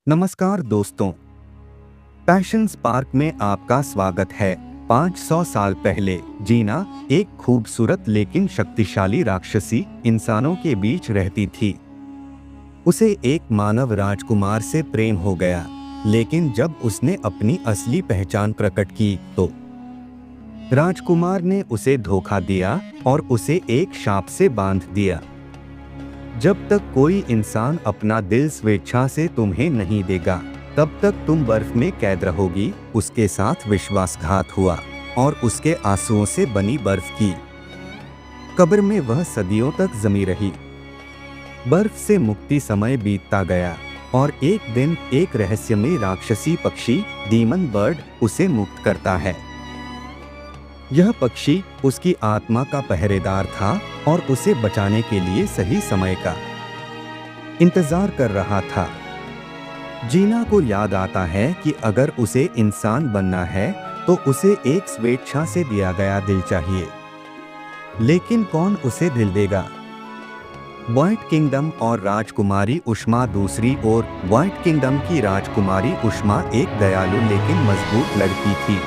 नमस्कार दोस्तों, passion spark में आपका स्वागत है। 500 साल पहले जीना एक खूबसूरत लेकिन शक्तिशाली राक्षसी इंसानों के बीच रहती थी। उसे एक मानव राजकुमार से प्रेम हो गया, लेकिन जब उसने अपनी असली पहचान प्रकट की तो राजकुमार ने उसे धोखा दिया और उसे एक शाप से बांध दिया। जब तक कोई इंसान अपना दिल स्वेच्छा से तुम्हें नहीं देगा, तब तक तुम बर्फ में कैद रहोगी। उसके साथ विश्वासघात हुआ और उसके आंसुओं से बनी बर्फ की कब्र में वह सदियों तक जमी रही। बर्फ से मुक्ति समय बीतता गया और एक दिन एक रहस्यमयी राक्षसी पक्षी डीमन बर्ड उसे मुक्त करता है। यह पक्षी उसकी आत्मा का पहरेदार था और उसे बचाने के लिए सही समय का इंतजार कर रहा था। जीना को याद आता है कि अगर उसे इंसान बनना है तो उसे एक स्वेच्छा से दिया गया दिल चाहिए, लेकिन कौन उसे दिल देगा? व्हाइट किंगडम और राजकुमारी उष्मा। दूसरी ओर व्हाइट किंगडम की राजकुमारी उष्मा एक दयालु लेकिन मजबूत लड़की थी।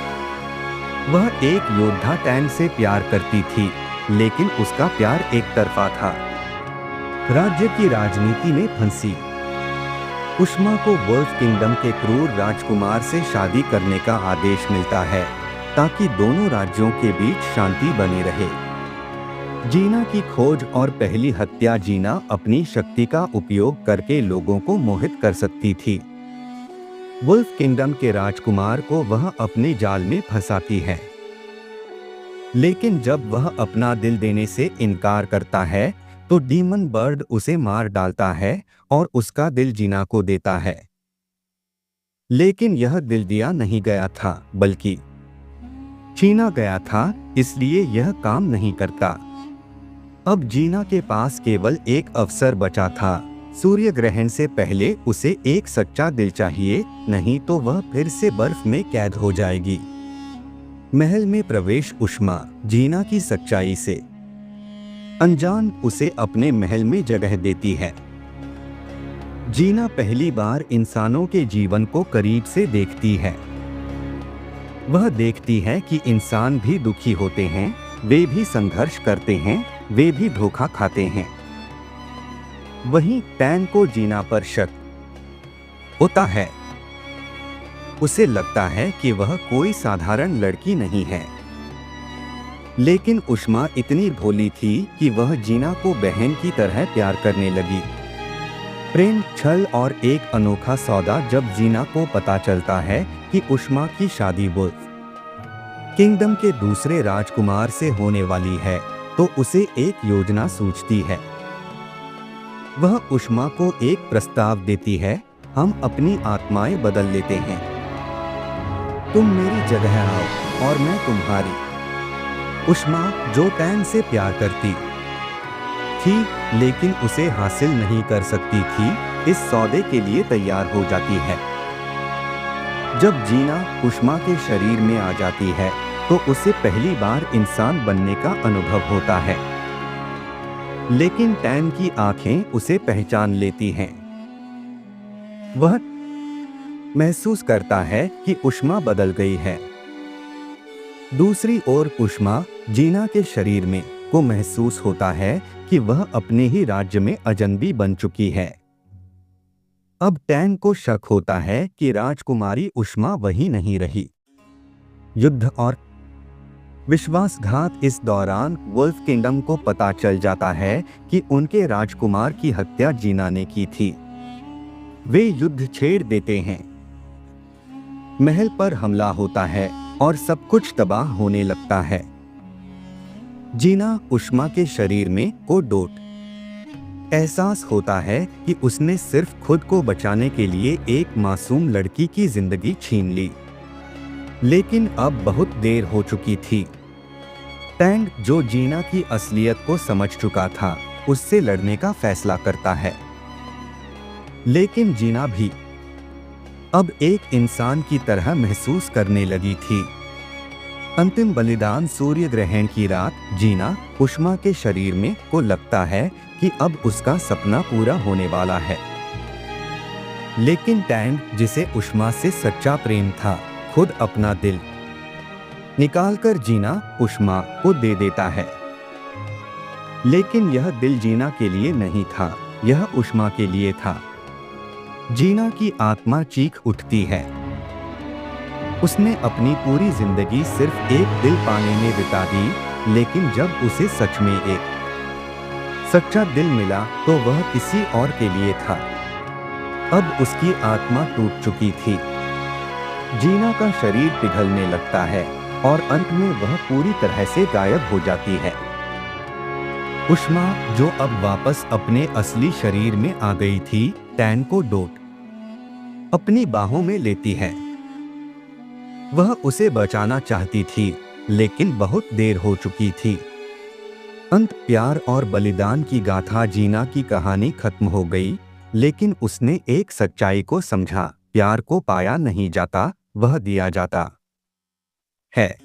वह एक योद्धा टैन से प्यार करती थी, लेकिन उसका प्यार एक तरफा था। राज्य की राजनीति में फंसी उष्मा को वुल्फ किंगडम के क्रूर राजकुमार से शादी करने का आदेश मिलता है ताकि दोनों राज्यों के बीच शांति बनी रहे। जीना की खोज और पहली हत्या। जीना अपनी शक्ति का उपयोग करके लोगों को मोहित कर सकती थी। वुल्फ किंगडम के राजकुमार को वह अपने जाल में फंसाती है, लेकिन जब वह अपना दिल देने से इनकार करता है तो डीमन बर्ड उसे मार डालता है और उसका दिल जीना को देता है। लेकिन यह दिल दिया नहीं गया था, बल्कि छीना गया था, इसलिए यह काम नहीं करता। अब जीना के पास केवल एक अवसर बचा था। सूर्य ग्रहण से पहले उसे एक सच्चा दिल चाहिए, नहीं तो वह फिर से बर्फ में कैद हो जाएगी। महल में प्रवेश। उष्मा जीना की सच्चाई से अनजान उसे अपने महल में जगह देती है। जीना पहली बार इंसानों के जीवन को करीब से देखती है। वह देखती है कि इंसान भी दुखी होते हैं, वे भी संघर्ष करते हैं, वे भी धोखा खाते हैं। वहीं टैन को जीना पर शक होता है। उसे लगता है कि वह कोई साधारण लड़की नहीं है, लेकिन उष्मा इतनी भोली थी कि वह जीना को बहन की तरह प्यार करने लगी। प्रेम, छल और एक अनोखा सौदा। जब जीना को पता चलता है कि उष्मा की शादी वुल्फ किंगडम के दूसरे राजकुमार से होने वाली है, तो उसे एक योजना सूझती है। वह उष्मा को एक प्रस्ताव देती है, हम अपनी आत्माएं बदल लेते हैं। तुम मेरी जगह आओ और मैं तुम्हारी। उष्मा, जो टैन से प्यार करती थी लेकिन उसे हासिल नहीं कर सकती थी, इस सौदे के लिए तैयार हो जाती है। जब जीना उष्मा के शरीर में आ जाती है तो उसे पहली बार इंसान बनने का अनुभव होता है, लेकिन टैन की आंखें उसे पहचान लेती हैं। वह महसूस करता है कि उष्मा बदल गई है। दूसरी ओर उष्मा जीना के शरीर में को महसूस होता है कि वह अपने ही राज्य में अजनबी बन चुकी है। अब टैन को शक होता है कि राजकुमारी उष्मा वही नहीं रही। युद्ध और विश्वासघात। इस दौरान वुल्फ किंगडम को पता चल जाता है कि उनके राजकुमार की हत्या जीना ने की थी। वे युद्ध छेड़ देते हैं। महल पर हमला होता है और सब कुछ तबाह होने लगता है। जीना उष्मा के शरीर में को डोट एहसास होता है कि उसने सिर्फ खुद को बचाने के लिए एक मासूम लड़की की जिंदगी छीन ली, लेकिन अब बहुत देर हो चुकी थी। टैंग, जो जीना की असलियत को समझ चुका था, उससे लड़ने का फैसला करता है, लेकिन जीना भी अब एक इंसान की तरह महसूस करने लगी थी। अंतिम बलिदान। सूर्य ग्रहण की रात। जीना उष्मा के शरीर में को लगता है कि अब उसका सपना पूरा होने वाला है। लेकिन टैंग, जिसे उष्मा से सच्चा प्रेम था, खुद अपना दिल निकालकर जीना उष्मा को दे देता है। लेकिन यह दिल जीना के लिए नहीं था, यह उष्मा के लिए था। जीना की आत्मा चीख उठती है। उसने अपनी पूरी जिंदगी सिर्फ एक दिल पाने में बिता दी, लेकिन जब उसे सच में एक सच्चा दिल मिला तो वह किसी और के लिए था। अब उसकी आत्मा टूट चुकी थी। जीना का शरीर पिघलने लगता है और अंत में वह पूरी तरह से गायब हो जाती है। उष्मा, जो अब वापस अपने असली शरीर में आ गई थी, टैन को डोट अपनी बाहों में लेती है। वह उसे बचाना चाहती थी, लेकिन बहुत देर हो चुकी थी। अंत प्यार और बलिदान की गाथा। जीना की कहानी खत्म हो गई, लेकिन उसने एक सच्चाई को समझा, प्यार को पाया नहीं जाता, वह दिया जाता है।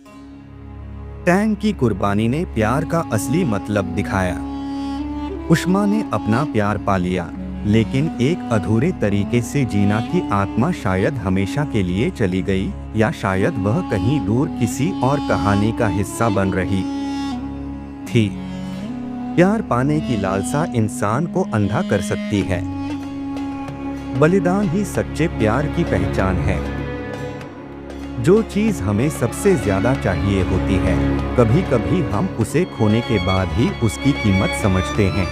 टैंग की कुर्बानी ने प्यार का असली मतलब दिखाया। उष्मा ने अपना प्यार पा लिया, लेकिन एक अधूरे तरीके से। जीना की आत्मा शायद हमेशा के लिए चली गई, या शायद वह कहीं दूर किसी और कहानी का हिस्सा बन रही थी। प्यार पाने की लालसा इंसान को अंधा कर सकती है। बलिदान ही सच्चे प्यार की पहचान है। जो चीज हमें सबसे ज्यादा चाहिए होती है, कभी कभी हम उसे खोने के बाद ही उसकी कीमत समझते हैं।